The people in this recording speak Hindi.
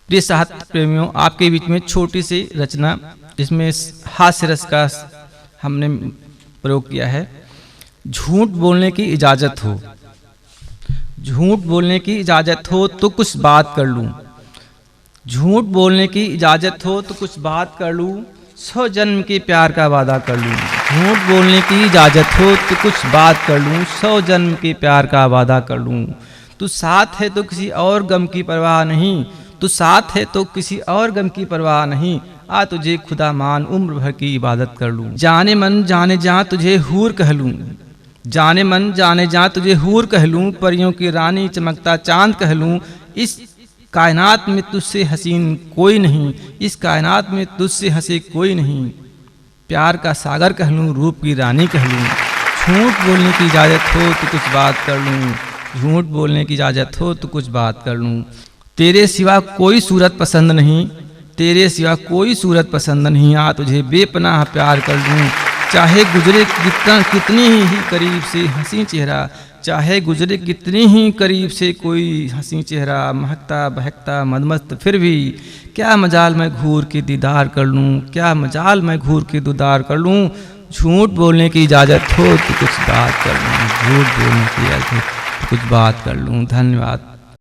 प्रिय साहित्य प्रेमियों, आपके बीच में छोटी सी रचना जिसमें हास्य रस का हमने प्रयोग किया है। झूठ बोलने की इजाज़त हो, झूठ बोलने की इजाज़त हो तो कुछ बात कर लूँ, झूठ बोलने की इजाज़त हो तो कुछ बात कर लूँ, 100 जन्म के प्यार का वादा कर लूँ। झूठ बोलने की इजाज़त हो तो कुछ बात कर लूँ, 100 जन्म के प्यार का वादा कर लूँ। तू साथ है तो किसी और गम की परवाह नहीं, तू साथ है तो किसी और गम की परवाह नहीं, आ तुझे खुदा मान उम्र भर की इबादत कर लूँ। जाने मन जाने जा तुझे हूर कह लूँ, जाने मन जाने जा तुझे हूर कह लूँ, परियों की रानी चमकता चांद कह लूँ। इस कायनात में तुझसे हसीन कोई नहीं, इस कायनात में तुझसे हंसे कोई नहीं, प्यार का सागर कह लूँ, रूप की रानी कह लूँ। झूठ बोलने की इजाज़त हो तो कुछ बात कर लूँ, झूठ बोलने की इजाज़त हो तो कुछ बात कर लूँ। तेरे सिवा कोई सूरत पसंद नहीं, तेरे सिवा कोई सूरत पसंद नहीं, आ तुझे बेपनाह प्यार कर लूँ। चाहे गुजरे कितनी ही करीब से हंसी चेहरा, चाहे गुजरे कितनी ही करीब से कोई हंसी चेहरा, महकता बहकता मदमस्त फिर भी, क्या मजाल मैं घूर के दीदार कर लूँ, क्या मजाल मैं घूर के दीदार कर लूँ। झूठ बोलने की इजाज़त हो तो कुछ बात कर लूँ, झूठ बोलने की इजाज़त हो तो कुछ बात कर लूँ। धन्यवाद।